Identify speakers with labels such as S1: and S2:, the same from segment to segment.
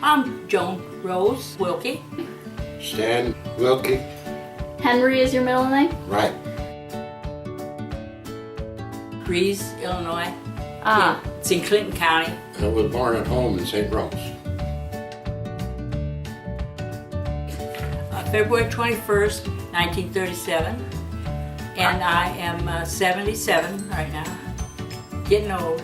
S1: I'm Joan Rose Wilkie.
S2: Stan Wilkie.
S3: Henry is your middle name?
S2: Right.
S1: Breeze, Illinois.
S3: Ah.
S1: It's in Clinton County.
S2: I was born at home in St. Rose.
S1: February 21st, 1937. And I am 77 right now. Getting old.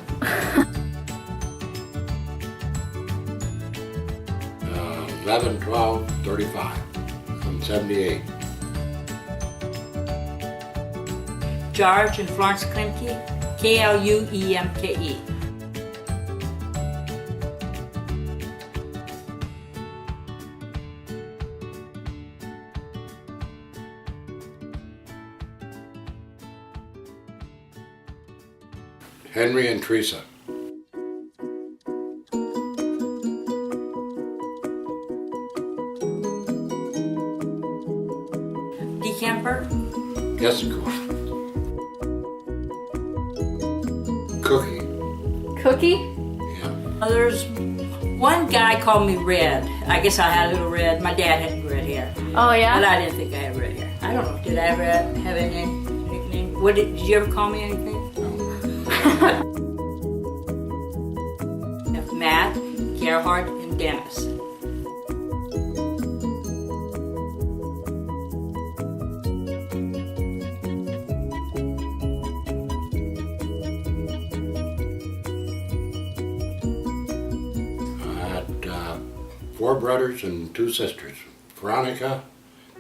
S2: 11/12/35. I'm 78.
S1: George and Florence Klemke, K-L-U-E-M-K-E.
S2: Henry and Teresa.
S1: Decamper.
S2: Jessica. Cookie.
S3: Cookie?
S2: Yeah.
S1: There's one guy called me Red. I guess I had a little red. My dad had red hair.
S3: Oh yeah?
S1: But I didn't think I had red hair. I don't know. Did I ever have any nickname? Did you ever call me anything? Matt, Gerhard, and Dennis.
S2: I had 4 brothers and 2 sisters. Veronica,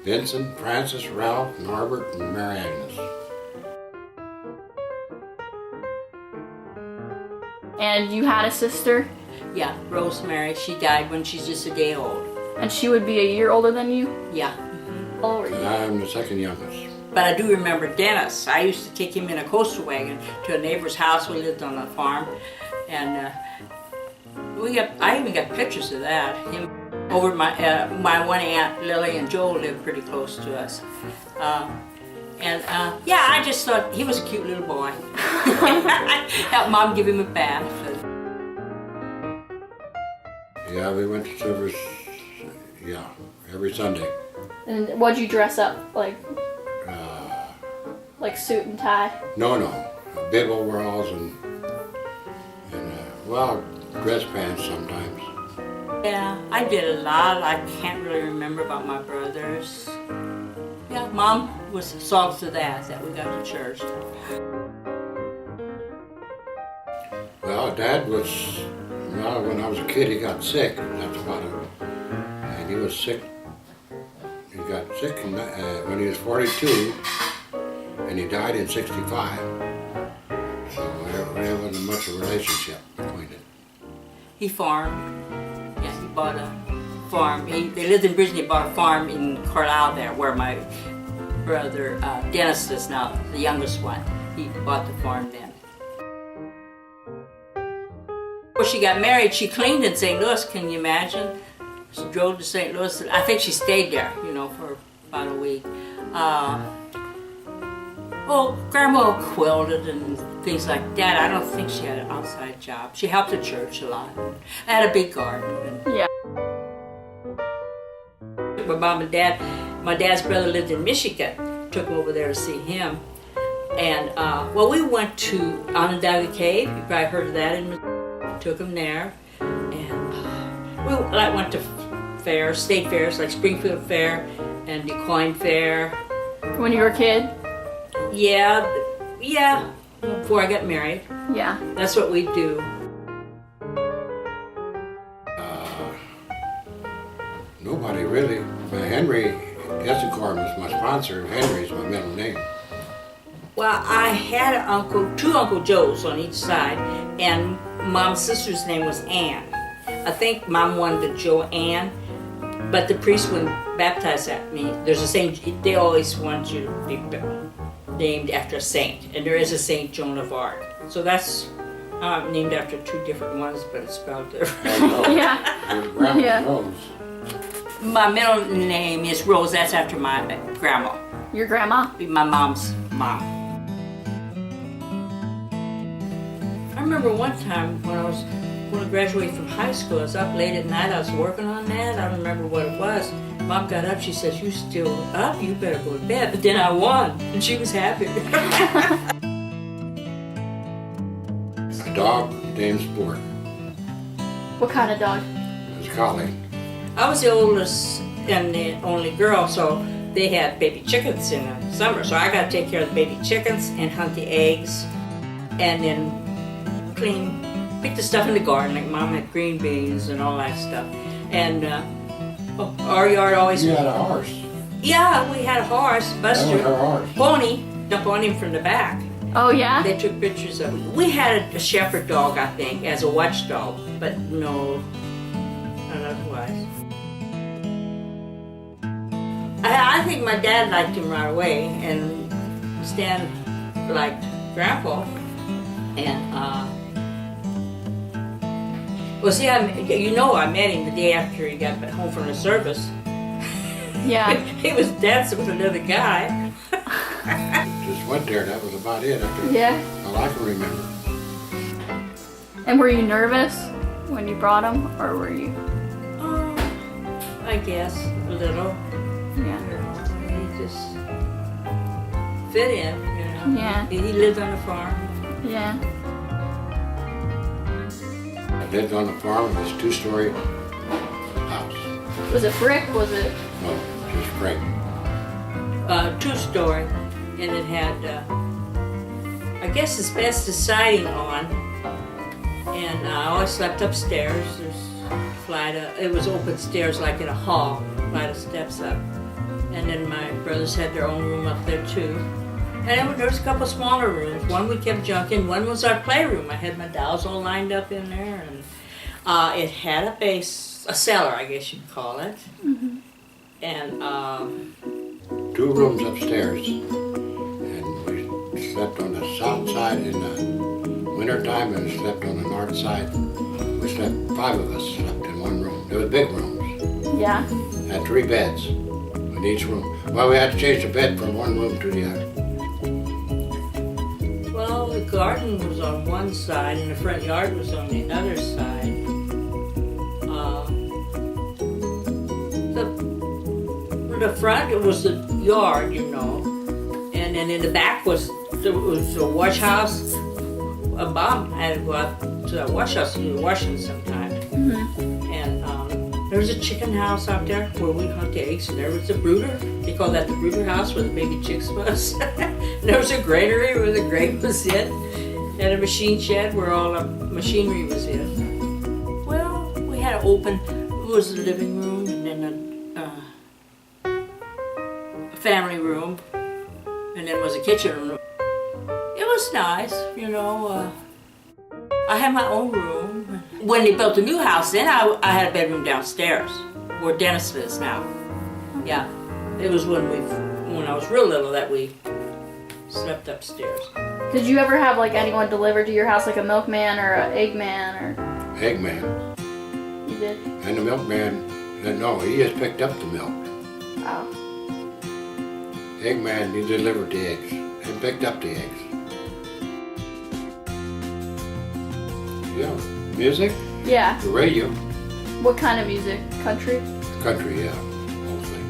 S2: Vincent, Francis, Ralph, Norbert, and Mary Agnes.
S3: And you had a sister?
S1: Yeah, Rosemary. She died when she's just a day old.
S3: And she would be a year older than you?
S1: Yeah.
S3: How old were you?
S2: I'm the second youngest.
S1: But I do remember Dennis. I used to take him in a coaster wagon to a neighbor's house. We lived on a farm, and I even got pictures of that. Him over my one aunt Lily and Joel lived pretty close to us, yeah, I just thought he was a cute little boy. Helped Mom give him a bath.
S2: Yeah, we went to service, every Sunday.
S3: And what'd you dress up? Like suit and tie?
S2: No, bib overalls and dress pants sometimes.
S1: Yeah, I did a lot. I can't really remember about my brothers. Yeah, Mom saw to that we got to church.
S2: Well, Dad was, when I was a kid, he got sick. That's about it. And he was sick. He got sick when he was 42, and he died in 65. So there wasn't much of a relationship between it.
S1: He farmed. Yeah, he bought a farm. They lived in Bridgeton. He bought a farm in Carlisle there, where my brother Dennis is now, the youngest one. He bought the farm then. Before she got married, she cleaned in St. Louis. Can you imagine? She drove to St. Louis. I think she stayed there, for about a week. Grandma quilted and things like that. I don't think she had an outside job. She helped the church a lot. I had a big garden.
S3: Yeah.
S1: My mom and dad, my dad's brother lived in Michigan. Took me over there to see him. And, we went to Onondaga Cave. You probably heard of that. Took him there. And we went to fairs, state fairs, like Springfield Fair and DuQuoin Fair.
S3: When you were a kid?
S1: Yeah, before I got married.
S3: Yeah.
S1: That's what we do.
S2: Nobody really. Henry Jessica was my sponsor. Henry's my middle name.
S1: Well, I had two Uncle Joes on each side, and Mom's sister's name was Ann. I think Mom wanted a Joanne, but the priest wouldn't baptize me. There's a saint. They always want you to be named after a saint, and there is a Saint Joan of Arc. So that's named after 2 different ones, but it's spelled different.
S3: Yeah.
S2: Yeah. Rose.
S1: My middle name is Rose. That's after my grandma.
S3: Your grandma?
S1: My mom's mom. I remember one time when I was going to graduated from high school. I was up late at night. I was working on that. I don't remember what it was. Mom got up. She says, "You still up? You better go to bed." But then I won, and she was happy.
S2: A dog named Sport.
S3: What kind of dog?
S2: It was a collie.
S1: I was the oldest and the only girl, so they had baby chickens in the summer. So I got to take care of the baby chickens and hunt the eggs, and then pick the stuff in the garden. Like Mom had green beans and all that stuff. And our yard always.
S2: You had a horse.
S1: Yeah, we had a horse,
S2: That was
S1: Buster.
S2: her horse.
S1: Pony, jump on him from the back.
S3: Oh yeah?
S1: They took pictures of it. We had a shepherd dog, I think, as a watchdog, but no, not otherwise. I think my dad liked him right away, and Stan liked Grandpa. And well, see, I met him the day after he got home from the service.
S3: Yeah.
S1: He was dancing with another guy.
S2: Just went there, that was about it.
S3: Yeah.
S2: All I can remember.
S3: And were you nervous when you brought him, or were you?
S1: I guess a little.
S3: Yeah.
S1: He just fit in,
S3: Yeah.
S1: He lived on the farm.
S3: Yeah.
S2: I lived on the farm in this 2-story house.
S3: Was it brick? Was it?
S2: No, just brick.
S1: 2-story, and it had, I guess, asbestos siding on. And I always slept upstairs. There's it was open stairs like in a hall, flight of steps up. And then my brothers had their own room up there too. And there was a couple smaller rooms. One we kept junk in. One was our playroom. I had my dolls all lined up in there, and it had a cellar, I guess you'd call it.
S3: Mm-hmm.
S1: And
S2: 2 rooms upstairs. And we slept on the south side in the wintertime and slept on the north side. We slept, 5 of us slept in one room. They were big rooms.
S3: Yeah.
S2: Had 3 beds in each room. Well, we had to change the bed from one room to the other.
S1: well, the garden was on one side, and the front yard was on the other side. The front it was the yard, and then in the back was the wash house. Mom had to go out to that wash house to do the washing sometimes.
S3: Mm-hmm.
S1: And there was a chicken house out there where we hunt the eggs, and there was a brooder. They call that the brooder house where the baby chicks was. There was a granary where the grain was in, and a machine shed where all the machinery was in. Well, we had an open, it was the living room, and then a family room, and then was a kitchen room. It was nice, I had my own room. When they built the new house, then I had a bedroom downstairs, where Dennis lives now. Yeah, it was when I was real little that we slept upstairs.
S3: Did you ever have anyone delivered to your house, like a milkman or an eggman or?
S2: Eggman.
S3: You did?
S2: And the milkman, no, he just picked up the milk.
S3: Oh.
S2: Eggman, he delivered the eggs and picked up the eggs. Yeah, music,
S3: Yeah.
S2: the radio,
S3: What kind of music? Country?
S2: country, yeah, mostly.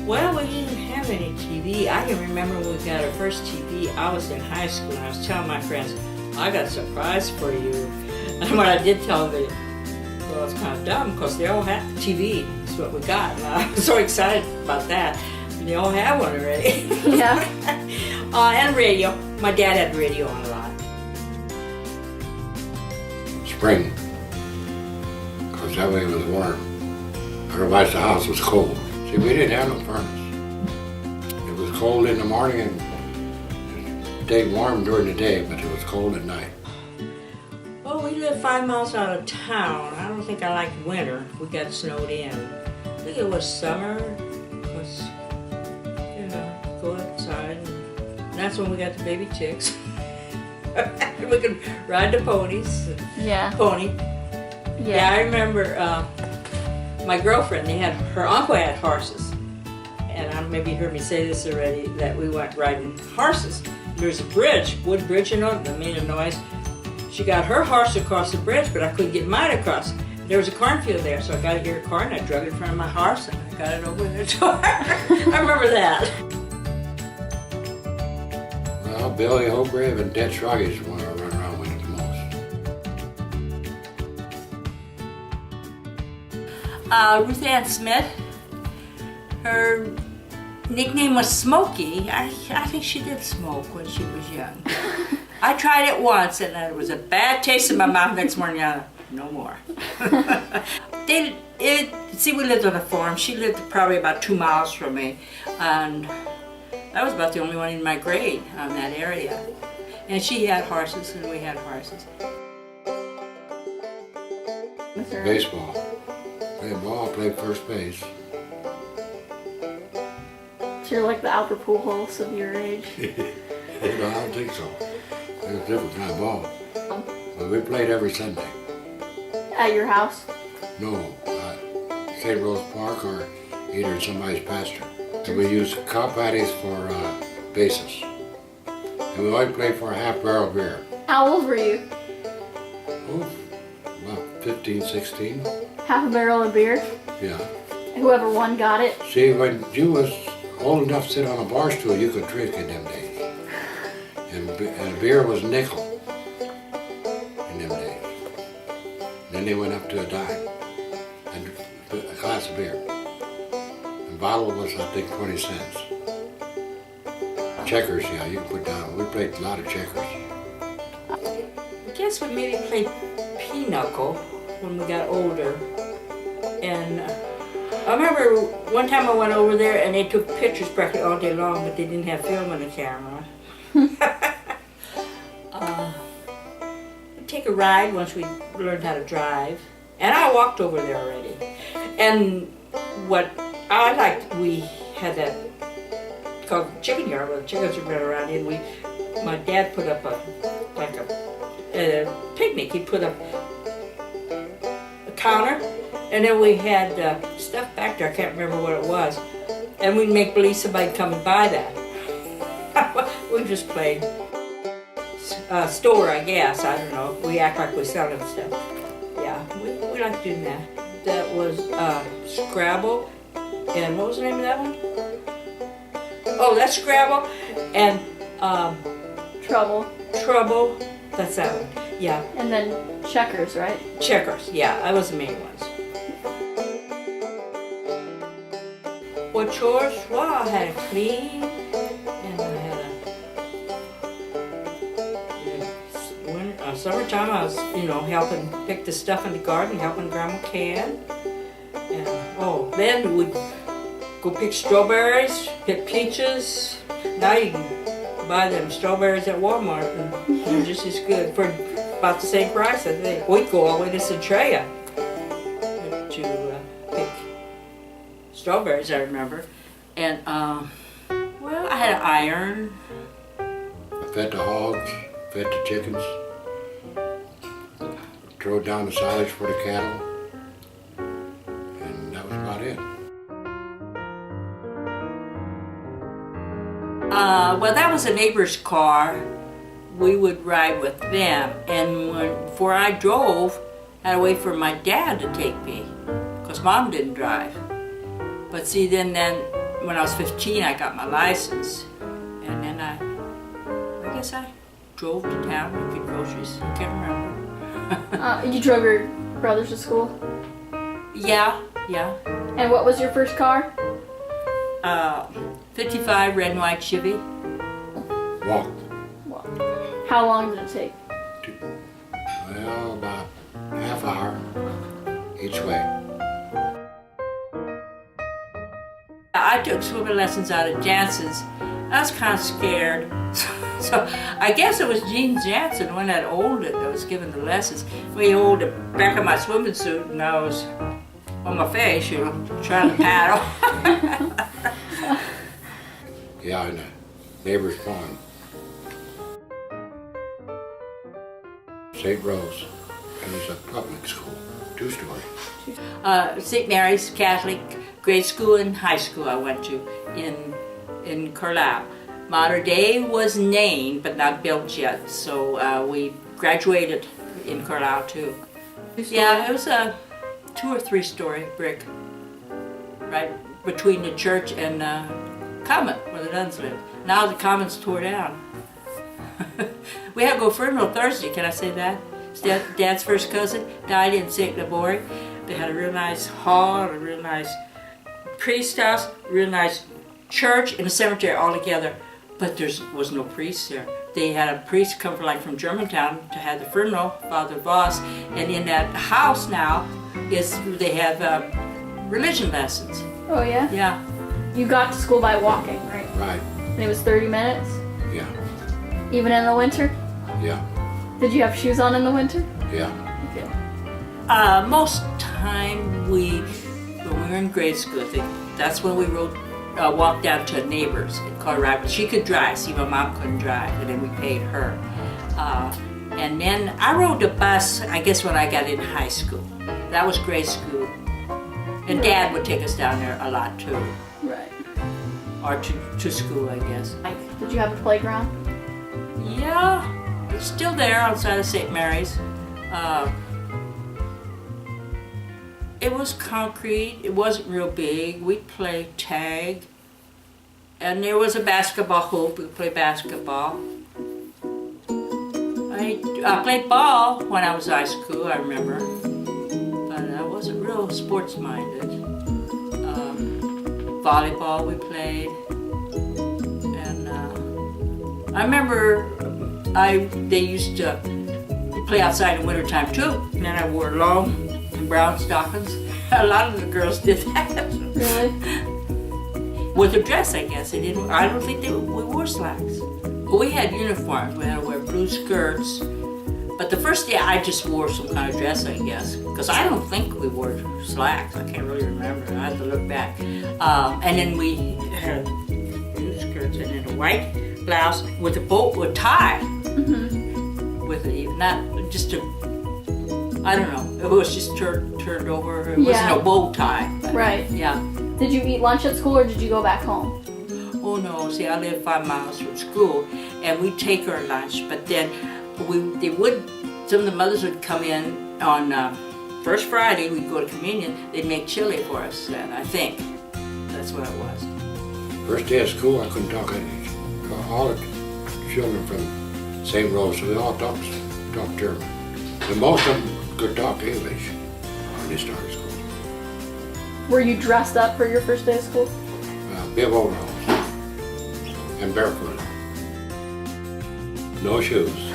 S1: Well, we didn't have any TV. I can remember when we got our first TV. I was in high school, and I was telling my friends, I got a surprise for you. And when I did tell them, well, it's kind of dumb because they all had TV. That's what we got. And I was so excited about that. And they all have one already.
S3: Yeah.
S1: And radio. My dad had radio on a lot.
S2: Spring, because that way it was warm. Otherwise the house was cold. See, we didn't have no furnace. It was cold in the morning and it stayed warm during the day, but it was cold at night.
S1: Well, we live 5 miles out of town. I don't think I liked winter. We got snowed in. I think it was summer. Was, go outside. And that's when we got the baby chicks. We could ride the ponies.
S3: Yeah.
S1: Pony. Yeah, I remember my girlfriend, her uncle had horses. And maybe you heard me say this already, that we went riding horses. There's a bridge, wood bridge, that made a noise. she got her horse across the bridge, but I couldn't get mine across. There was a cornfield there, so I got to get a car, and I drug it in front of my horse, and I got it over there to her. I remember that.
S2: Well, Billy Hobrave and Dead Shruggies is one I run around with the most.
S1: Ruth Ann Smith, her nickname was Smokey. I think she did smoke when she was young. I tried it once, and it was a bad taste in my mouth. Next morning, no more. See, we lived on a farm. She lived probably about 2 miles from me, and I was about the only one in my grade on that area. And she had horses, and we had horses.
S2: Baseball. Played ball, played first base.
S3: So you're like the Albert Pujols of your age.
S2: No, I don't think so. It was a different kind of ball. But we played every Sunday.
S3: At your house?
S2: No, St. Rose Park or either in somebody's pasture. And we used cow patties for bases. And we always played for a half barrel beer.
S3: How old were you?
S2: Oh, about 15, 16.
S3: Half a barrel of beer?
S2: Yeah.
S3: Whoever won got it?
S2: See, when you was old enough to sit on a bar stool, you could drink in them days. And beer was nickel in them days. Then they went up to a dime, and a glass of beer. And bottle was, I think, 20 cents. Checkers, yeah, you can put down. We played a lot of checkers.
S1: I guess we maybe played pinochle when we got older. And I remember one time I went over there and they took pictures practically all day long, but they didn't have film on the camera. We'd take a ride once we learned how to drive. And I walked over there already. And what I liked, we had that called chicken yard where the chickens would run around in. My dad put up a picnic. He put up a counter, and then we had stuff back there. I can't remember what it was. And we'd make believe somebody come and buy that. We just played store, I guess. I don't know. We act like we're selling stuff. Yeah, we like doing that. That was Scrabble, and what was the name of that one? Oh, that's Scrabble, and
S3: Trouble.
S1: Trouble. That's that one. Yeah.
S3: And then checkers, right?
S1: Checkers. Yeah, that was the main ones. What chores? Well, I had to clean, and I had summertime I was, helping pick the stuff in the garden, helping Grandma can. And then we'd go pick strawberries, pick peaches. Now you can buy them strawberries at Walmart, and they're just as good for about the same price, I think. We'd go all the way to Centralia to pick strawberries, I remember. And, I had an iron.
S2: I fed the hogs, fed the chickens, drove down the silage for the cattle, and that was about it.
S1: That was a neighbor's car. We would ride with them, and before I drove, I had to wait for my dad to take me, because Mom didn't drive. But see, then when I was 15, I got my license, and then I guess I drove to town and get groceries. I can't remember.
S3: You drove your brothers to school?
S1: Yeah.
S3: And what was your first car?
S1: 55 red and white Chevy.
S2: Walked.
S3: Well, how long did it take?
S2: Well, about half hour each way.
S1: I took swimming lessons out at Jansen's. I was kind of scared. So I guess it was Gene Jansen, when that owned it, that was giving the lessons. We owned the back of my swimming suit, and I was on my face, trying to paddle.
S2: Yeah, in the neighbor's pond. St. Rose. It was a public school, 2-story.
S1: St. Mary's Catholic grade school and high school I went to in Carlisle. Modern Day was named but not built yet, so we graduated in Carlisle too. Yeah, it was a 2 or 3 story brick, right between the church and Common, where the nuns lived. Now the Common's tore down. We had to go funeral Thursday, can I say that? Dad's first cousin died in St. Labore. They had a real nice hall, a real nice priest house, a real nice church, and a cemetery all together. But there was no priest there. They had a priest come from Germantown to have the funeral, Father Vows, and in that house now they have religion lessons.
S3: Oh yeah?
S1: Yeah.
S3: You got to school by walking, right?
S2: Right.
S3: And it was 30 minutes?
S2: Yeah.
S3: Even in the winter?
S2: Yeah.
S3: Did you have shoes on in the winter?
S2: Yeah.
S3: Okay.
S1: Most time when we were in grade school, I think that's when we walked down to a neighbor's in Colorado. She could drive. See, my mom couldn't drive, and then we paid her. And then I rode the bus, I guess, when I got in high school. That was grade school. And Dad would take us down there a lot too.
S3: Right.
S1: Or to school, I guess.
S3: Did you have a playground?
S1: Yeah, it's still there outside of St. Mary's. It was concrete. It wasn't real big. We'd play tag. And there was a basketball hoop. We'd play basketball. I played ball when I was in high school, I remember. But I wasn't real sports-minded. Volleyball we played. And I remember they used to play outside in wintertime too. And then I wore long brown stockings. A lot of the girls did that.
S3: Really?
S1: With a dress, I guess. I don't think we wore slacks. Well, we had uniforms. We had to wear blue skirts. But the first day I just wore some kind of dress, I guess. Because I don't think we wore slacks. I can't really remember. I have to look back. And then we had blue skirts and then a white blouse with a bow, with a tie. Mm-hmm. With not just a, I don't know. It was just turned over. It wasn't a bow tie. But,
S3: right.
S1: Yeah.
S3: Did you eat lunch at school or did you go back home?
S1: Oh no, see, I live 5 miles from school and we'd take our lunch, but then some of the mothers would come in on first Friday, we'd go to communion, they'd make chili for us then, I think. That's what it was.
S2: First day of school, I couldn't talk English. All the children from the same row, so we all talked German. And most of them could talk English when they started school.
S3: Were you dressed up for your first day of school?
S2: Bib overalls and barefoot. No shoes.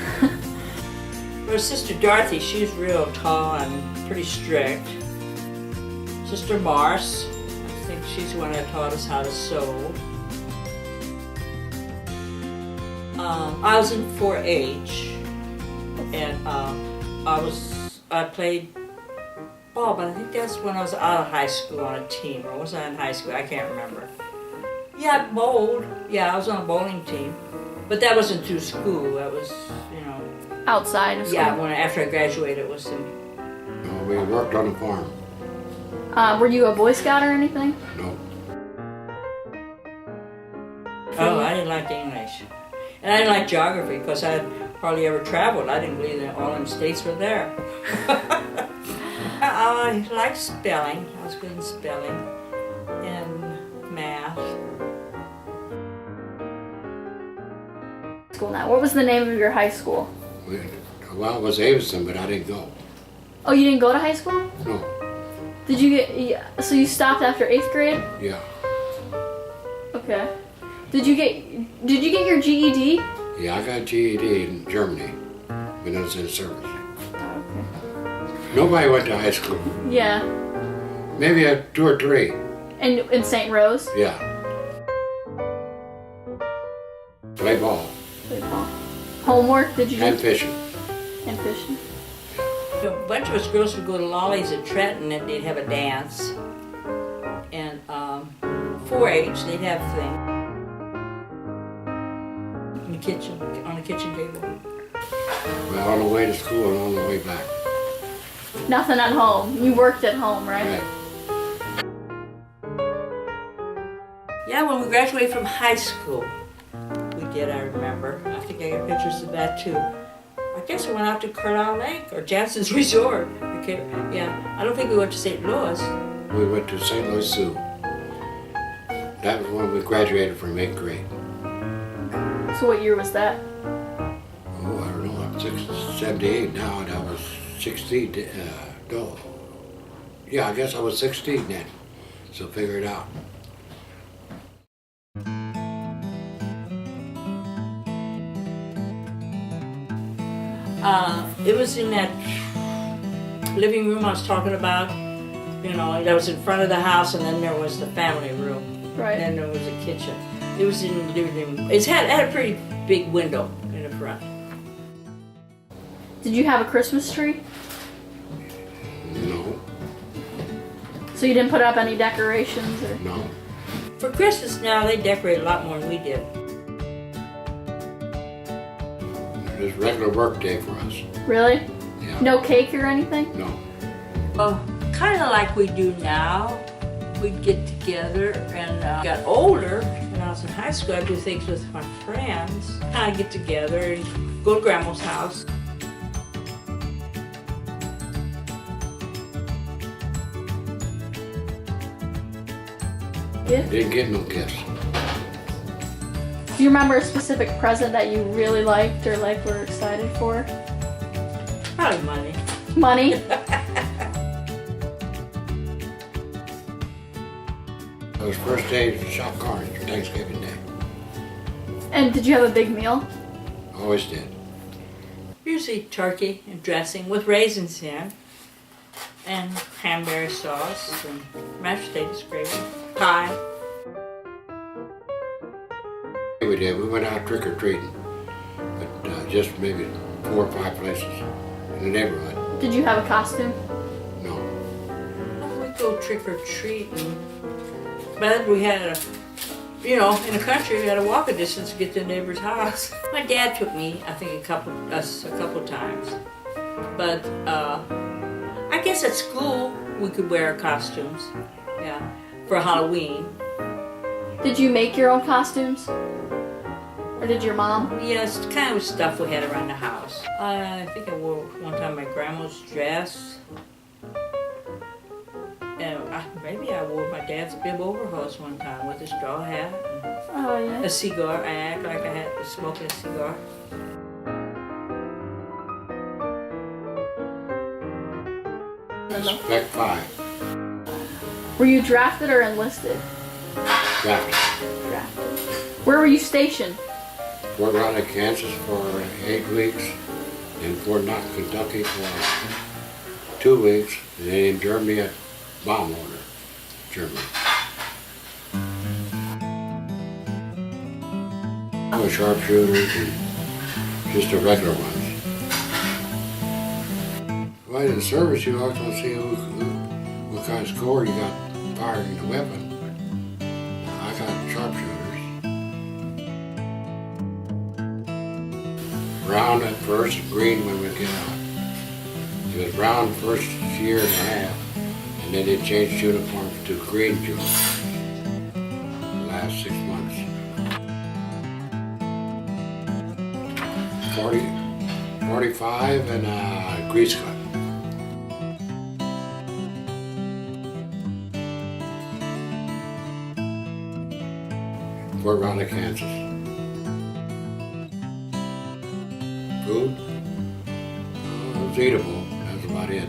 S1: Her sister Dorothy, she's real tall and pretty strict. Sister Mars, I think she's the one that taught us how to sew. I was in 4-H, and I played ball, but I think that's when I was out of high school on a team, or was I in high school? I can't remember. Yeah, bowled. Yeah, I was on a bowling team, but that wasn't through school. That was,
S3: outside of school.
S1: Yeah, after I graduated, it was
S2: We worked on the farm.
S3: Were you a Boy Scout or anything?
S2: No.
S1: Oh, I didn't like English. And I didn't like geography because I had hardly ever traveled. I didn't believe that all them states were there. I liked spelling. I was good in spelling and math.
S3: School now. What was the name of your high school?
S2: Well, it was Avison, but I didn't go.
S3: Oh, you didn't go to high school?
S2: No.
S3: Did you get, so you stopped after 8th grade?
S2: Yeah.
S3: Okay. Did you get your GED?
S2: Yeah, I got GED in Germany when I was in service.
S3: Okay.
S2: Nobody went to high school.
S3: Yeah.
S2: Maybe 2 or 3.
S3: And in St. Rose?
S2: Yeah. Play ball.
S3: Play ball. Homework, did you do?
S2: And fishing.
S3: And fishing.
S1: A bunch of us girls would go to Lolly's at Trenton and they'd have a dance. And 4-H, they'd have a thing. In the kitchen, on the kitchen table.
S2: Well, on the way to school and on the way back.
S3: Nothing at home. You worked at home, right?
S2: Right.
S1: Yeah, when we graduated from high school, we did, I remember. I think I got pictures of that too. I guess we went out to Carlisle Lake or Jansen's Resort. Okay, yeah, I don't think we went to St. Louis.
S2: We went to St. Louis Zoo. That was when we graduated from 8th grade.
S3: So what year was that?
S2: Oh, I don't know, I'm 78 now, and I was 16, no. Yeah, I guess I was 16 then, so figure it out.
S1: It was in that living room I was talking about, you know, that was in front of the house, and then there was the family room.
S3: Right.
S1: And then there was a kitchen. It was in the living room. It had a pretty big window in the front.
S3: Did you have a Christmas tree?
S2: No,
S3: So you didn't put up any decorations or?
S2: no.
S1: For Christmas now, they decorate a lot more than we did.
S2: It was a regular work day for us.
S3: Really?
S2: Yeah.
S3: No cake or anything?
S2: No.
S1: Kind of like we do now. We'd get together and got older. When I was in high school, I'd do things with my friends. Kind of get together and go to Grandma's house.
S3: Yeah.
S2: Didn't get no gifts.
S3: Do you remember a specific present that you really liked or like were excited for?
S1: Probably money.
S3: Money?
S2: It was first day to shop cars for Thanksgiving Day.
S3: And did you have a big meal?
S2: Always did.
S1: Usually turkey and dressing with raisins in, and cranberry sauce and mashed potatoes, gravy, pie.
S2: We did. We went out trick-or-treating, but just maybe 4 or 5 places in the neighborhood.
S3: Did you have a costume?
S2: No.
S1: We'd go trick-or-treating, but we had a, you know, in the country, we had to walk a distance to get to the neighbor's house. My dad took me, I think, a couple times. But I guess at school, we could wear costumes, yeah, for Halloween.
S3: Did you make your own costumes? Or did your mom?
S1: Yes, kind of stuff we had around the house. I think I wore one time my grandma's dress. And maybe I wore my dad's bib overalls one time with a straw hat and
S3: Oh yeah.
S1: a cigar. I act like I was smoking a cigar.
S2: Spec 5.
S3: Were you drafted or enlisted?
S2: Drafted.
S3: Drafted. Where were you stationed?
S2: Fort Riley, Kansas for 8 weeks, in Fort Knox, Kentucky for 2 weeks, and then in Germany at bomb order, Germany. No sharpshooters and just the regular ones. Well, in the service, you always want to see what kind of score you got firing the weapon. I got sharpshooters. Brown at first, green when we get out. It was brown first year and a half, and then they changed uniforms to green uniforms the last 6 months. 45 and grease cut. Fort Riley, Kansas. Food? It was eatable. That's about it.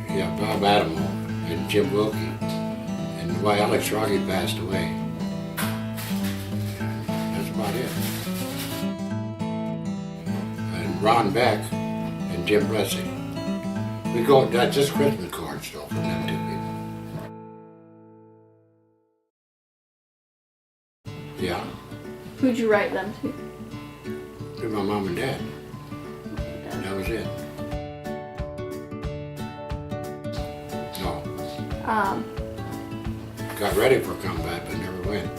S2: Yeah, Bob Adamo and Jim Wilkie. And why Alex Rocky passed away. That's about it. And Ron Beck and Jim Blessing. We go, that's just Christmas cards though from them two people. Yeah.
S3: Who'd you write them to?
S2: To my mom and dad. That was it. No. Got ready for combat, but never went.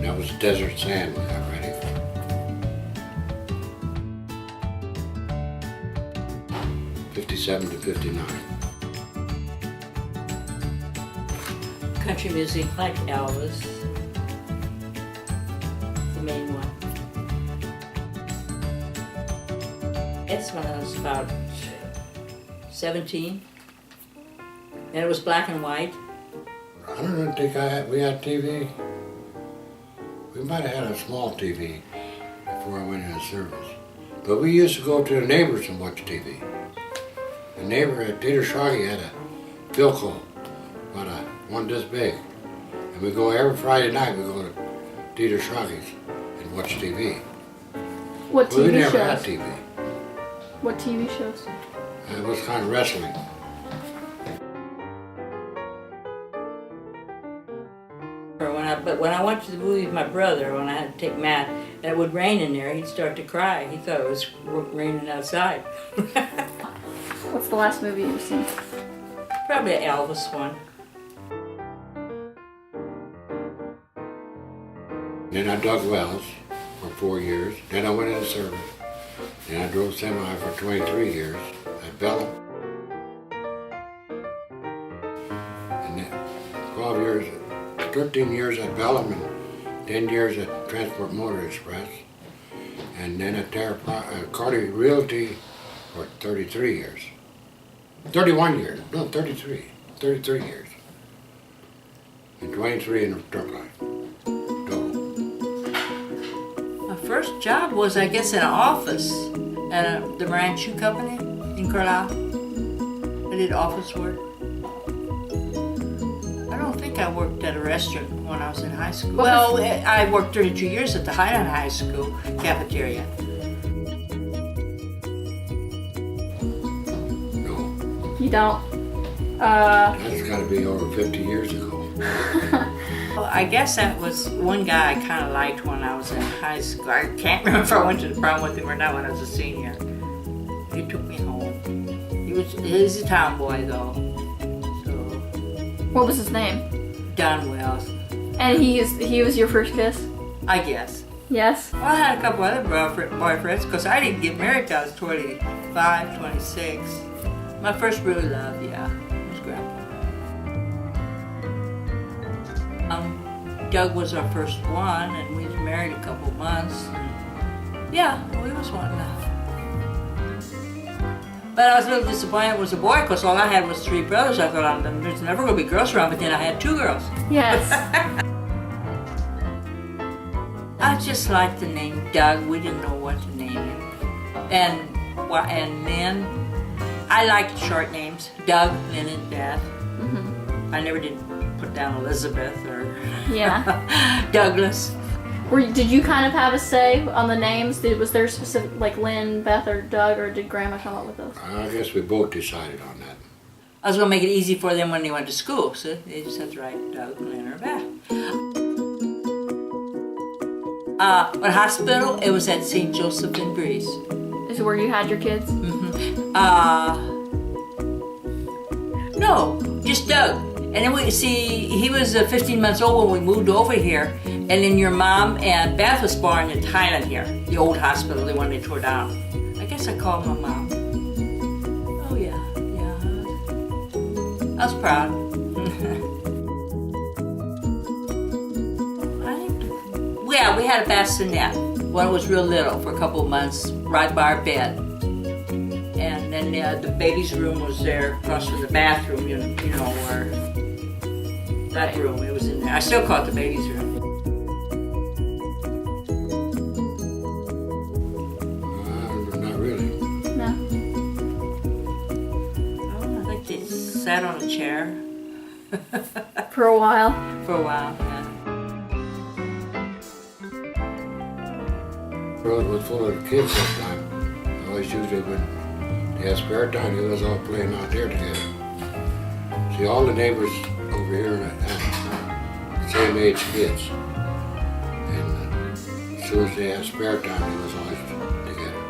S2: That was desert sand we got ready for. 57 to 59.
S1: Country music, like Elvis, the main one. It's when I was about 17, and it was black and white.
S2: I don't think we had TV. We might have had a small TV before I went into service. But we used to go to the neighbors and watch TV. The neighbor at Dieter Schrage had a Philco, about one this big. And we go every Friday night, we go to Dieter Schrage's and watch TV.
S3: What
S2: But we
S3: TV
S2: never
S3: shows?
S2: had TV.
S3: What TV shows?
S2: It was kind of wrestling.
S1: But when I went to the movie with my brother, when I had to take Matt, and it would rain in there, he'd start to cry. He thought it was raining outside.
S3: What's the last movie you've seen?
S1: Probably an Elvis one.
S2: Then I dug wells for 4 years. Then I went into service. Then I drove semi for 23 years at Bellum. And then 12 years, 13 years at Bellum and 10 years at Transport Motor Express. And then at Cardi Realty for 33 years. 31 years, no, 33. 33 years. And 23 in the truck line.
S1: My first job was, I guess, in an office at the Moran Shoe Company in Carlisle. I did office work. I don't think I worked at a restaurant when I was in high school. Well, I worked 32 years at the Highland High School cafeteria.
S2: No,
S3: You don't?
S2: that's got to be over 50 years ago.
S1: Well, I guess that was one guy I kind of liked when I was in high school. I can't remember if I went to the prom with him or not when I was a senior. He took me home. He's a tomboy though. So,
S3: What was his name?
S1: Don Wells,
S3: And he was your first kiss?
S1: I guess.
S3: Yes?
S1: Well, I had a couple other boyfriends because I didn't get married till I was 25, 26. My first real love, yeah, was Grandpa. Doug was our first one, and we was married a couple months. And yeah, we was one love. But I was a little disappointed it was a boy because all I had was 3 brothers. I thought there's never going to be girls around, but then I had 2 girls.
S3: Yes.
S1: I just liked the name Doug. We didn't know what to name him. And Lynn. I liked short names. Doug, Lynn, and Beth.
S3: Mm-hmm.
S1: I never did put down Elizabeth or
S3: Yeah.
S1: Douglas.
S3: Did you kind of have a say on the names? Was there specific, like Lynn, Beth, or Doug, or did Grandma come up with those?
S2: I guess we both decided on that.
S1: I was going to make it easy for them when they went to school, so they just had to write Doug, Lynn, or Beth. At hospital, it was at St. Joseph in Breeze.
S3: Is it where you had your kids?
S1: Mm-hmm. No, just Doug. And then he was 15 months old when we moved over here. And then your mom and Beth was born in Thailand here, the old hospital, the one they tore down. I guess I called my mom. Oh yeah. I was proud. Yeah, we had a bassinet when it was real little for a couple of months, right by our bed. And then the baby's room was there across from the bathroom, you know, where that room, it was in there. I still call it the baby's room.
S2: Not really.
S3: No.
S1: Oh, I think they sat on a chair
S3: For a while?
S1: for a while. Yeah.
S2: The road was full of kids this time. I always usually when they had spare time, they was all playing out there together. See, all the neighbors over here had same age kids. And as soon as they had spare time, they was always together.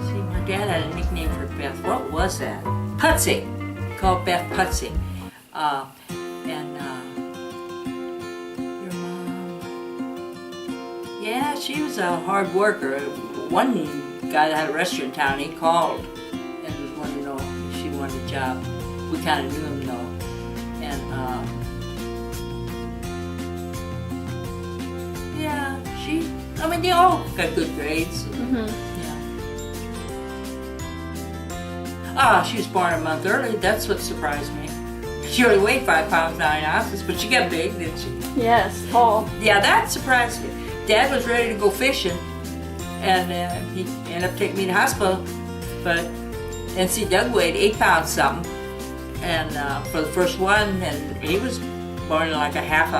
S1: See, my dad had a nickname for Beth. What was that? Putsy. He called Beth Putsy. Your mom. Yeah, she was a hard worker. One guy that had a restaurant in town, he called and wanted to know if she wanted a job. We kind of knew him though. And yeah, I mean, they all got good grades.
S3: Mm-hmm.
S1: Yeah. She was born a month early. That's what surprised me. She only weighed 5 pounds 9 ounces, but she got big, didn't she?
S3: Yes, tall.
S1: Yeah, that surprised me. Dad was ready to go fishing, and he ended up taking me to the hospital. And see, Doug weighed 8 pounds something, and for the first one, and he was born in like half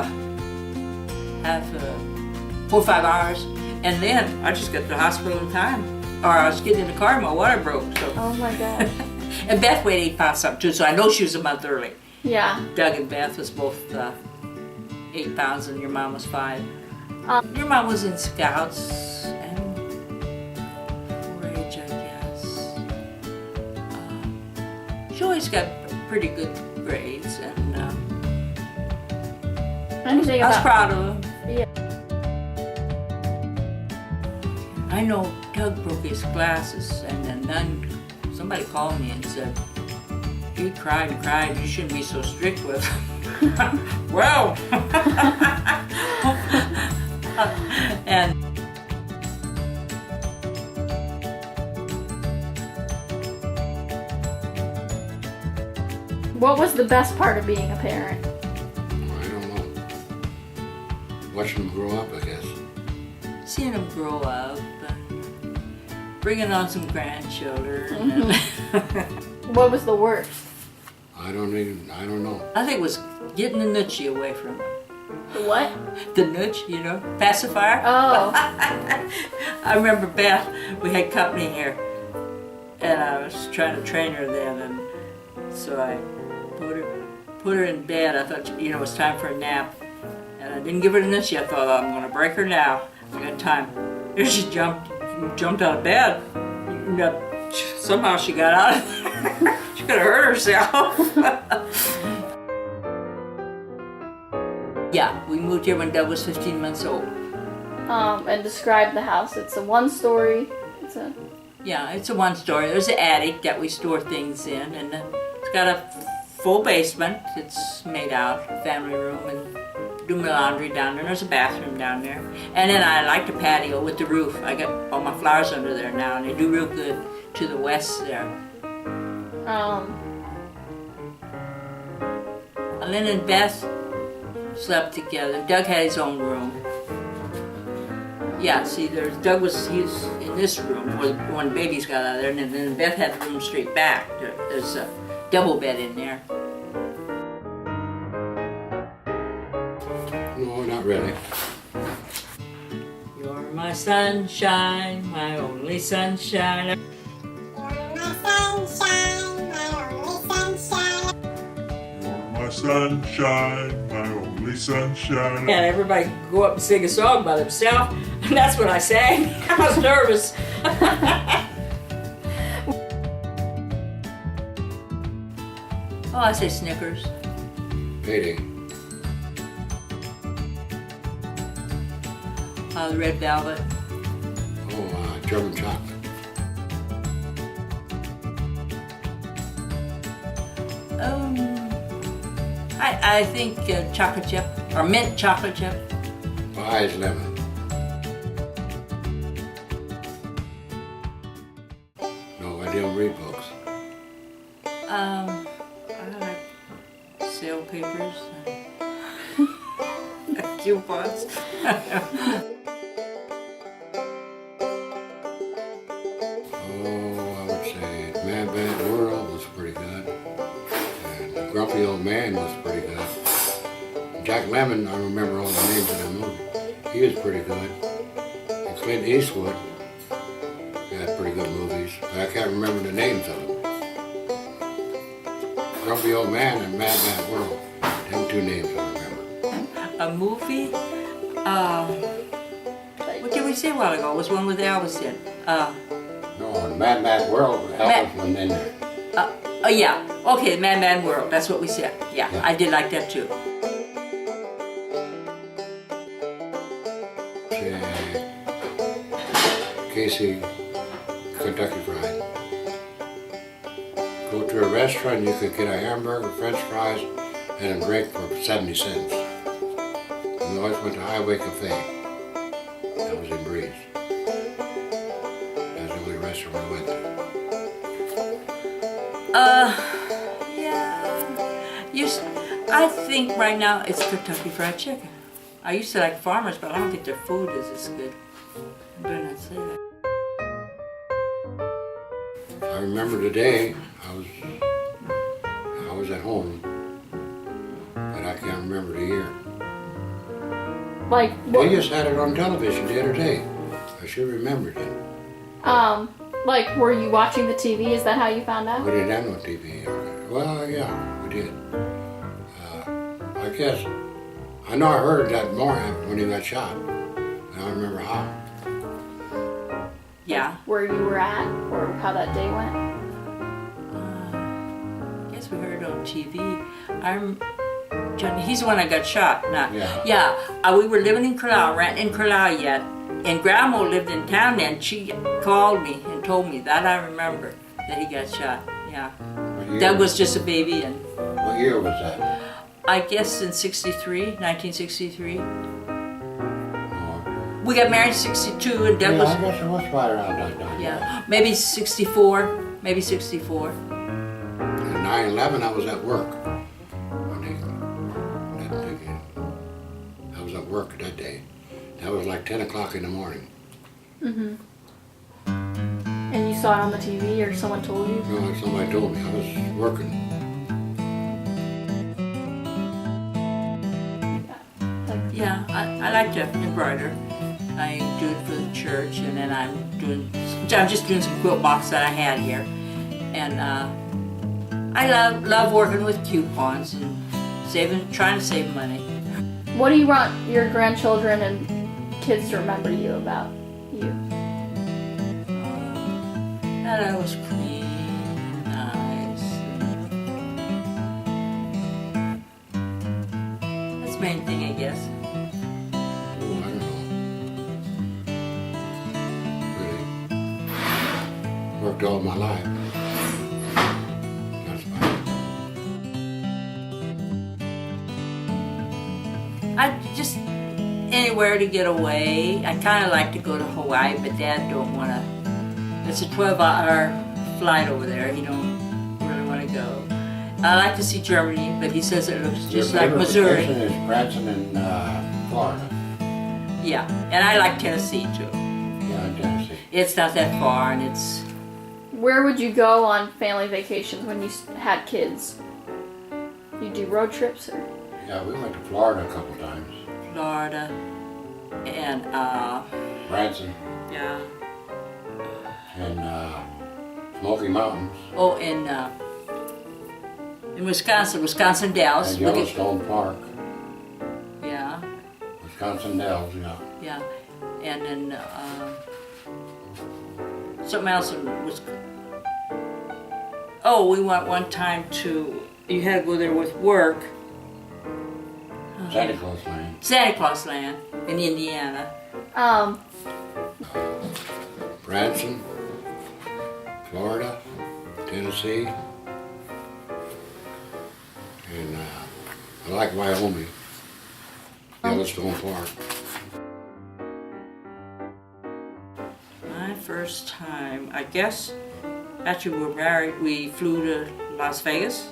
S1: 4 or 5 hours. And then I just got to the hospital in time, or I was getting in the car and my water broke. So.
S3: Oh my gosh.
S1: And Beth weighed 8 pounds something too, so I know she was a month early.
S3: Yeah.
S1: Doug and Beth was both 8 pounds, and your mom was 5. Your mom was in Scouts and 4-H, I guess. She always got pretty good grades, and
S3: Anything
S1: I was
S3: about
S1: proud of her.
S3: Yeah.
S1: I know Doug broke his glasses, and then somebody called me and said, he cried and cried, you shouldn't be so strict with him. Well, and
S3: What was the best part of being a parent?
S2: I don't know. Watching them grow up, I guess.
S1: seeing them grow up and bringing on some grandchildren.
S3: Mm-hmm. What was the worst?
S2: I don't know.
S1: I think it was getting the nutchy away from them.
S3: The what?
S1: The nutch, you know, pacifier.
S3: Oh.
S1: I remember Beth, we had company here, and I was trying to train her then, and so I put her in bed. I thought, you know, it was time for a nap, and I didn't give her the nutchy. I thought, I'm going to break her now. I got time. And she jumped out of bed. Somehow she got out of there. She could have hurt herself. Yeah, we moved here when Doug was 15 months old.
S3: And describe the house. It's a one-story.
S1: Yeah, it's a one-story. There's an attic that we store things in, and it's got a full basement. It's made out, a family room, and do my laundry down there. There's a bathroom down there. And then I like the patio with the roof. I got all my flowers under there now, and they do real good to the west there. Lynn and Beth slept together. Doug had his own room. Yeah, see, Doug was in this room when babies got out of there, and then Beth had the room straight back. There's a double bed in there.
S2: No, not really.
S1: You're my sunshine, my only sunshine.
S4: My sunshine, my only sunshine.
S1: And everybody could go up and sing a song by themselves, and that's what I sang. I was nervous. Oh, I say Snickers.
S2: Payday.
S1: The red velvet.
S2: Oh, German chocolate.
S1: I think chocolate chip, or mint chocolate chip.
S2: Pies lemon. No, I don't read books.
S1: I like sale papers and coupons.
S2: I would say Mad World was pretty good. And Grumpy Old Man was pretty good. Jack Lemmon, I remember all the names of the movie. He was pretty good. And Clint Eastwood had pretty good movies. But I can't remember the names of them. Grumpy Old Man and Mad World. Them two names I remember.
S1: A movie? What did we say a while ago? It was one with Elvis in.
S2: No, Mad World, Elvis was in there.
S1: Oh yeah, okay, Man World, that's what we said. Yeah,
S2: Yeah.
S1: I did like that too.
S2: Casey, Kentucky Fried. Go to to a restaurant, you could get a hamburger, french fries, and a drink for 70 cents. And we always went to Highway Cafe. That was in Breeze. That's the only restaurant we went to.
S1: Yeah. I think right now it's Kentucky Fried Chicken. I used to like Farmers, but I don't think their food is as good. I better not say that.
S2: I remember the day I was at home, but I can't remember the year.
S3: Like
S2: They just had it on television the other day. I should remember it.
S3: like were you watching the TV? Is that how you found out?
S2: We didn't have no TV. Well, yeah, we did. I guess, I know I heard that morning when he got shot. I don't remember how.
S1: Yeah.
S3: Where you were at, or how that day went?
S1: I guess we heard it on TV. Johnny, he's the one that got shot. Not,
S2: Yeah.
S1: We were living in Carlisle, renting in Carlisle yet. And Grandma lived in town then. She called me and told me that. I remember that he got shot. Yeah. Doug was just a baby. And
S2: What year was that?
S1: I guess in 1963.
S2: Oh,
S1: We got married in 62 and Doug
S2: yeah,
S1: was,
S2: I guess it was right around that time.
S1: yeah, maybe 64.
S2: And 9/11, I was at work. I was at work that day. That was like 10 o'clock in the morning.
S3: Mm-hmm. And you saw it on the TV, or someone told you?
S2: No, somebody told me. I was working.
S1: Yeah, I like to embroider. I do it for the church, and then I'm just doing some quilt box that I had here. And I love working with coupons and trying to save money.
S3: What do you want your grandchildren and kids to remember you about you?
S1: That I was clean and nice. That's the main thing, I guess.
S2: Oh, I don't know. Really worked all my life. That's fine.
S1: I just anywhere to get away. I kind of like to go to Hawaii, but Dad don't want to. It's a 12-hour flight over there. He don't really want to go. I like to see Germany, but he says it looks just
S2: Your
S1: like
S2: favorite
S1: Missouri.
S2: vacation is Branson and Florida.
S1: Yeah, and I like Tennessee too.
S2: Yeah, Tennessee.
S1: It's not that far, and it's.
S3: Where would you go on family vacations when you had kids? You do road trips, or?
S2: Yeah, we went to Florida a couple times.
S1: Florida and
S2: Branson
S1: yeah.
S2: and Smoky Mountains
S1: Oh, in Wisconsin Dells.
S2: and Yellowstone Park.
S1: Yeah,
S2: Wisconsin Dells, yeah.
S1: yeah, and then something else was. Oh, we went one time to. You had to go there with work.
S2: Santa Claus Land.
S1: Santa Claus Land in Indiana.
S2: Branson, Florida, Tennessee, and I like Wyoming, Yellowstone Park.
S1: My first time, I guess, after we were married, we flew to Las Vegas.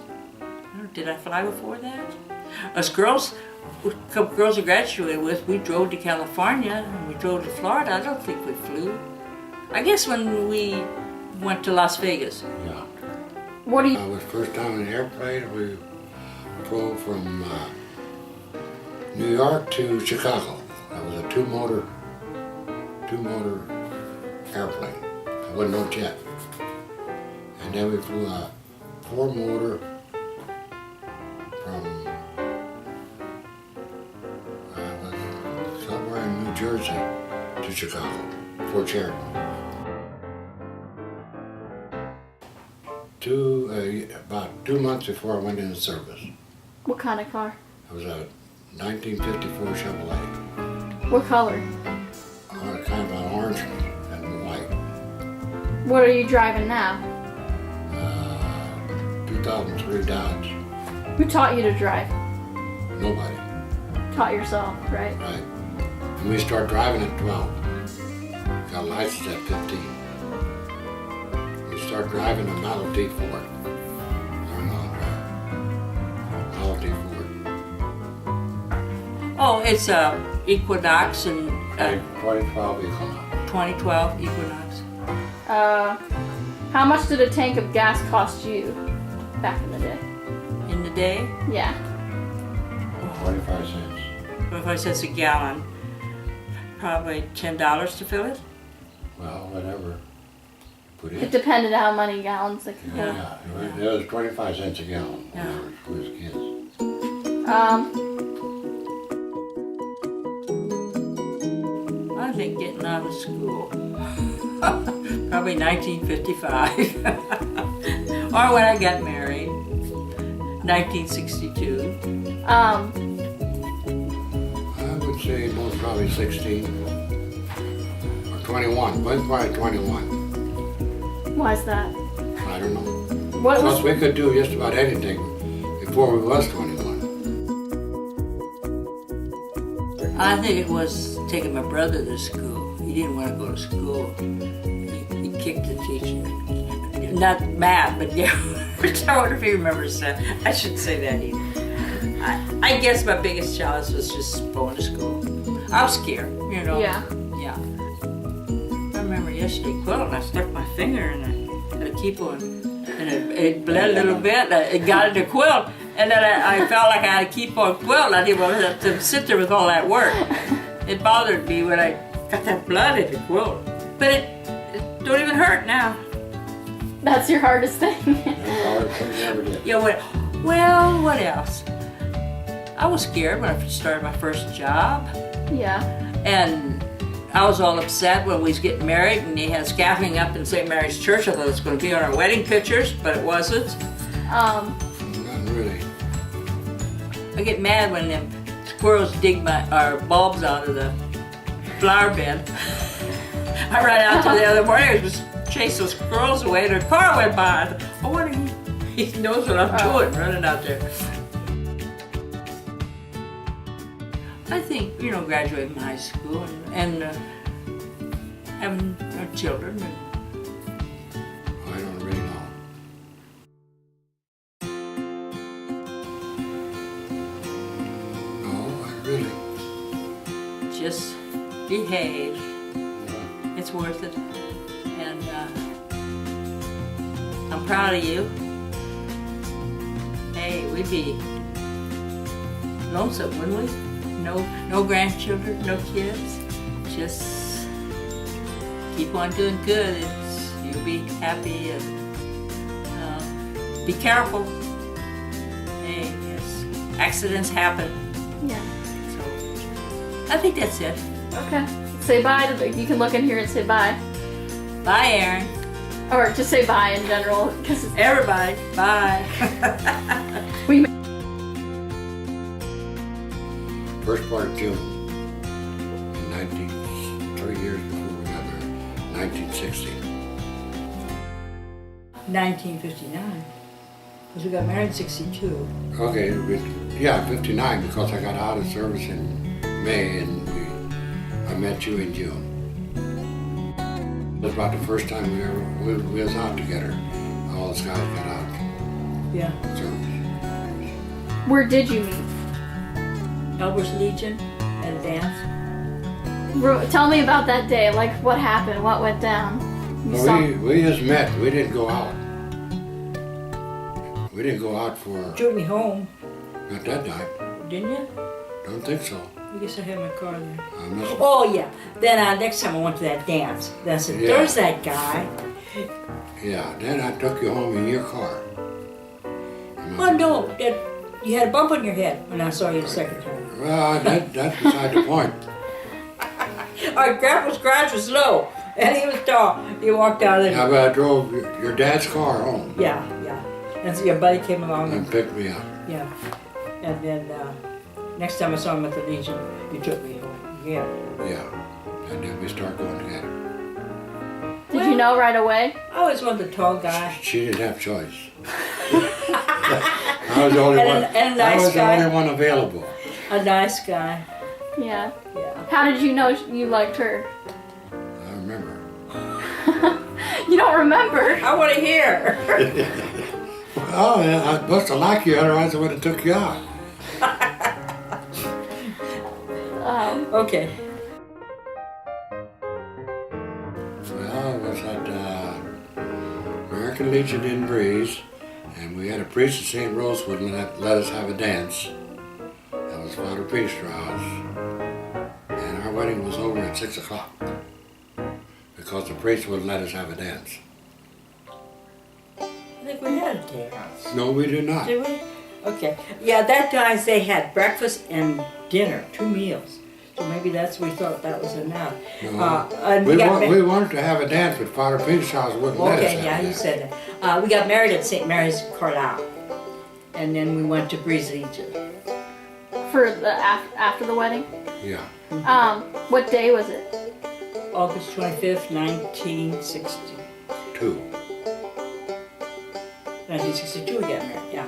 S1: Did I fly before that? Us girls, a couple girls I graduated with, we drove to California and we drove to Florida. I don't think we flew. I guess when we went to Las Vegas.
S2: Yeah.
S3: What do you?
S2: I was first time in an airplane. We flew from New York to Chicago. That was a two-motor airplane. There wasn't no jet. And then we flew a four-motor from somewhere in New Jersey to Chicago, Fort Sheridan. About 2 months before I went into service.
S3: What kind of car?
S2: It was a 1954 Chevrolet.
S3: What color?
S2: Kind of an orange and white.
S3: What are you driving now?
S2: 2003 Dodge.
S3: Who taught you to drive?
S2: Nobody.
S3: Taught yourself, right?
S2: Right. And we start driving at 12. Got a license at 15. We start driving a Model T Ford. Learn how to drive. Model T Ford.
S1: Oh, it's a Equinox and
S2: 2012 Equinox.
S1: 2012 Equinox.
S3: How much did a tank of gas cost you back in the day?
S1: In the day,
S3: Yeah.
S2: 25 cents.
S1: 25 cents a gallon. Probably $10 to fill it.
S2: Well, whatever. Put
S3: It
S2: in.
S3: depended how many gallons it could
S2: Yeah,
S3: hold.
S2: it was 25 cents a gallon when
S1: Yeah.
S2: we was kids.
S1: I think getting out of school. Probably 1955. Or when I got married. 1962.
S2: I would say most probably 16 or 21. But probably 21.
S3: Why is that?
S2: I don't know.
S3: What
S2: Plus,
S3: was?
S2: we could do just about anything before we was 21.
S1: I think it was taking my brother to school. He didn't want to go to school. He kicked the teacher. Not math, but yeah. I wonder if he remembers that. I shouldn't say that either. I guess my biggest challenge was just going to school. I was scared, you know.
S3: Yeah.
S1: Yeah. I remember yesterday quilting. I stuck my finger in a keyboard and it bled a little bit. It got in the quilt. And then I felt like I had to keep on quilting. I didn't want to have to sit there with all that work. It bothered me when I got that blood in the quilt. But it don't even hurt now.
S3: That's your hardest thing.
S2: That's the hardest thing I ever did.
S1: You know what? What else? I was scared when I started my first job.
S3: Yeah.
S1: And I was all upset when we was getting married and they had scaffolding up in St. Mary's Church. I thought it was going to be on our wedding pictures, but it wasn't.
S2: Not really.
S1: I get mad when them squirrels dig our bulbs out of the flower bed. I ran out to the other morning and just chased those squirrels away and their car went by. I thought, oh, what he knows what I'm doing running out there. I think, graduating high school and having children.
S2: I don't really know. No, I really.
S1: Just behave.
S2: Yeah.
S1: It's worth it. And I'm proud of you. Hey, we'd be lonesome, wouldn't we? No grandchildren, no kids. Just keep on doing good. You'll be happy and be careful. Hey, yes, accidents happen.
S3: Yeah.
S1: So I think that's it.
S3: Okay. Say bye to you can look in here and say bye.
S1: Bye, Aaron.
S3: Or just say bye in general, because
S1: Everybody, bye.
S3: we.
S2: First part of June, in 3 years before we got married, 1960.
S1: 1959. Because we got married in 62.
S2: Okay, 59 because I got out of service in May and I met you in June. It was about the first time we was out together. All the guys got out
S1: Yeah.
S2: of service.
S3: Where did you meet?
S1: Elber's Legion at a dance.
S3: Tell me about that day. Like, what happened? What went down? You saw.
S2: We just met. We didn't go out. We didn't go out for
S1: Drove me home,
S2: not that night.
S1: didn't you?
S2: Don't think so.
S1: I guess I had my car there.
S2: I must.
S1: Oh, yeah. Then next time I went to that dance. Then I said,
S2: Yeah.
S1: there's that guy.
S2: Yeah. Then I took you home in your car.
S1: Oh, no. You had a bump on your head when I saw you the second time.
S2: Well, that's beside the point.
S1: Our grandpa's garage was low, and he was tall. He walked out
S2: Yeah,
S1: and
S2: but I drove your dad's car home
S1: yeah. And so your buddy came along
S2: and
S1: and
S2: picked me up.
S1: yeah. And then next time I saw him at the Legion, you took me home. Yeah.
S2: Yeah. And then we start going together.
S3: Did you know right away?
S1: I always wanted the tall guy.
S2: She didn't have choice. I was the only
S1: And
S2: one.
S1: a nice
S2: I was
S1: guy.
S2: the only one available.
S1: A nice guy.
S3: Yeah.
S1: Yeah.
S3: How did you know you liked her?
S2: I remember.
S3: You don't remember.
S1: I want to hear.
S2: Oh, yeah, I must have liked you, otherwise I would have took you out.
S1: Okay.
S2: Well, it was at American Legion in Breeze, and we had a priest at St. Rose wouldn't let us have a dance. That was Father Peterstrauss. And our wedding was over at 6 o'clock because the priest wouldn't let us have a dance.
S1: I think we had a dance.
S2: No, we did not.
S1: Did we? Okay. Yeah, that times they had breakfast and dinner, 2 meals. So maybe that's, we thought that was enough.
S2: No.
S1: And
S2: We,
S1: got
S2: we wanted to have a dance, but Father Peterstrauss wouldn't let us
S1: okay,
S2: have
S1: yeah,
S2: a
S1: you
S2: dance.
S1: said that. We got married at St. Mary's Carlisle. And then we went to Breeze Legion.
S3: For the after the wedding?
S2: Yeah.
S3: What day was it?
S1: August 25th, 1962. 1962 we got married, yeah.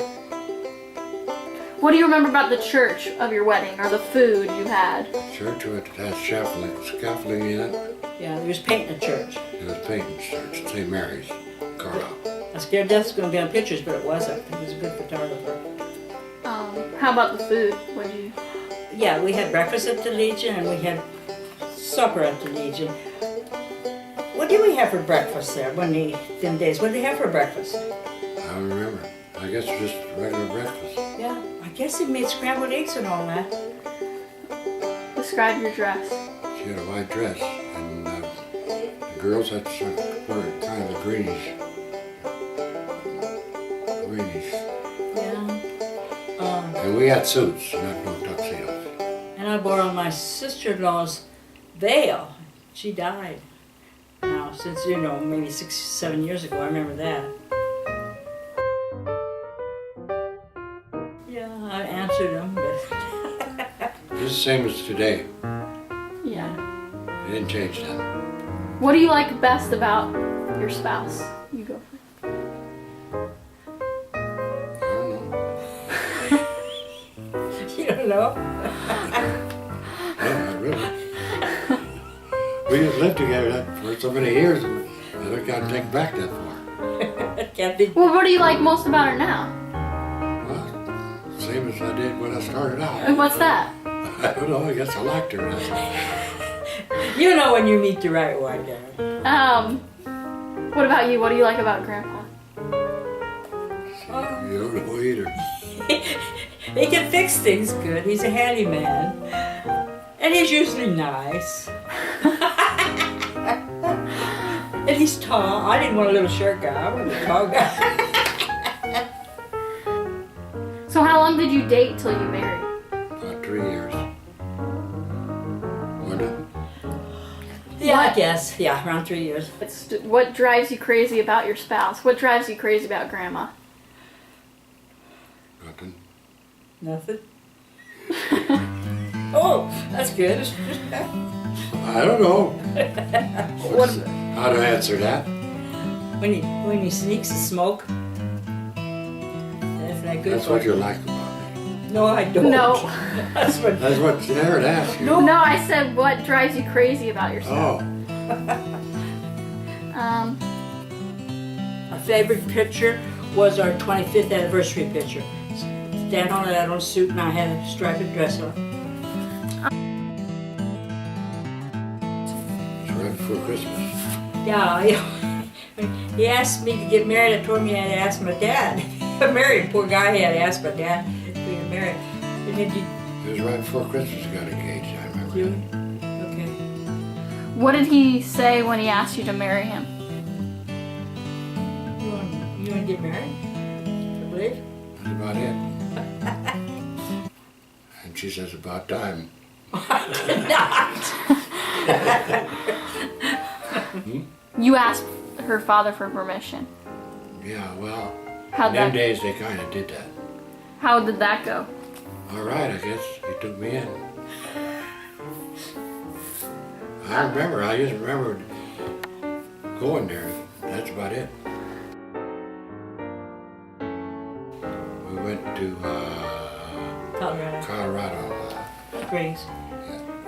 S3: What do you remember about the church of your wedding or the food you had?
S2: Church has scaffolding in it.
S1: Yeah, there was paint in the church.
S2: It was Peyton's church, St. Mary's, Carlisle.
S1: I scared death's going to be on pictures, but it wasn't. He was a good photographer.
S3: How about the food? What did you?
S1: Yeah, we had breakfast at the Legion and we had supper at the Legion. What did we have for breakfast there them days? What did they have for breakfast?
S2: I don't remember. I guess just regular breakfast.
S1: Yeah, I guess they made scrambled eggs and all that.
S3: Describe your dress.
S2: She had a white dress, and the girls had sort of kind of a greenish.
S1: Yeah.
S2: And we had suits, not no tuxedos.
S1: And I borrowed my sister-in-law's veil. She died. Now, since, maybe 6, 7 years ago, I remember that. Yeah, I answered them, but...
S2: Just the same as today.
S3: Yeah.
S2: It didn't change that.
S3: What do you like best about your spouse? You go first.
S2: I don't know.
S1: You don't know?
S2: Yeah, really. We just lived together for so many years, and I don't got to take back that far.
S1: Can't think.
S3: Well, what do you like most about her now?
S2: Well, same as I did when I started out.
S3: And what's that?
S2: I don't know, I guess I liked her. That's all.
S1: You know when you meet the right one, darling.
S3: What about you? What do you like about Grandpa?
S2: You don't know either.
S1: He can fix things good. He's a handyman. And he's usually nice. And he's tall. I didn't want a little short guy. I wanted a tall guy.
S3: So how long did you date till you married?
S2: About 3 years. Wasn't it?
S1: Yeah, I guess. Yeah, around 3 years.
S3: What drives you crazy about your spouse? What drives you crazy about Grandma?
S2: Nothing.
S1: Nothing. Oh, that's good.
S2: I don't know.
S3: What?
S2: How to answer that?
S1: When he sneaks the smoke. That's not good.
S2: That's
S1: for
S2: what
S1: you.
S2: you like about me.
S1: No, I don't.
S3: No.
S1: That's what.
S2: That's what you never asked you.
S1: No.
S3: No, I said what drives you crazy about yourself.
S2: Oh,
S1: Our favorite picture was our 25th anniversary picture. Stand on it, I don't suit, and I had a striped dress on.
S2: it's right before Christmas.
S1: Yeah, when he asked me to get married. I told him he had to ask my dad. I'm married, poor guy, he had to ask my dad if we were married. And then
S2: It was right before Christmas we got engaged, I remember.
S1: you, okay.
S3: What did he say when he asked you to marry him?
S1: You want to get married? I believe.
S2: That's about it. And she says, about time.
S1: Not.
S3: You asked her father for permission.
S2: Yeah, well,
S3: How'd
S2: in them
S3: that?
S2: days they kind of did that.
S3: How did that go?
S2: All right, I guess he took me in. I remember, I just remembered going there. That's about it. to Colorado.
S1: Springs,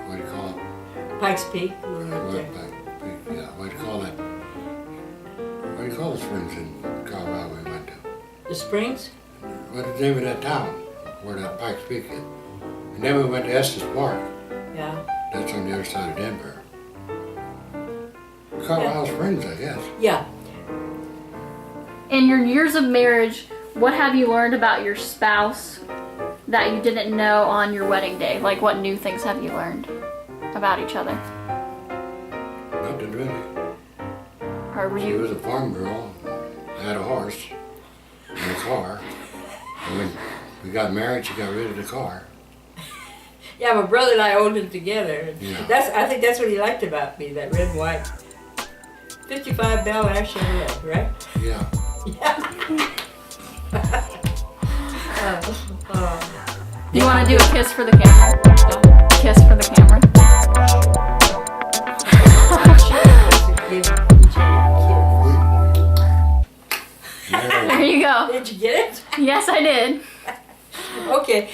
S2: What do you call it?
S1: Pikes Peak. We were up
S2: What,
S1: there.
S2: what do you call it? What do you call the springs in Colorado we went to?
S1: The Springs?
S2: What's the name of that town where that Pikes Peak is? And then we went to Estes Park.
S1: Yeah.
S2: That's on the other side of Denver. Colorado Springs, I guess.
S1: Yeah.
S3: In your years of marriage, what have you learned about your spouse that you didn't know on your wedding day? Like, what new things have you learned about each other?
S2: Nothing really.
S3: Or were
S2: She
S3: you?
S2: was a farm girl, had a horse and a car. And when we got married, she got rid of the car.
S1: Yeah, my brother and I owned it together.
S2: Yeah.
S1: I think that's what he liked about me, that red and white 55 Bel Air Chevrolet, right?
S2: Yeah.
S1: Yeah.
S3: Do you want to do a kiss for the camera? Kiss for the camera. There you go.
S1: Did you get it?
S3: Yes, I did.
S1: Okay,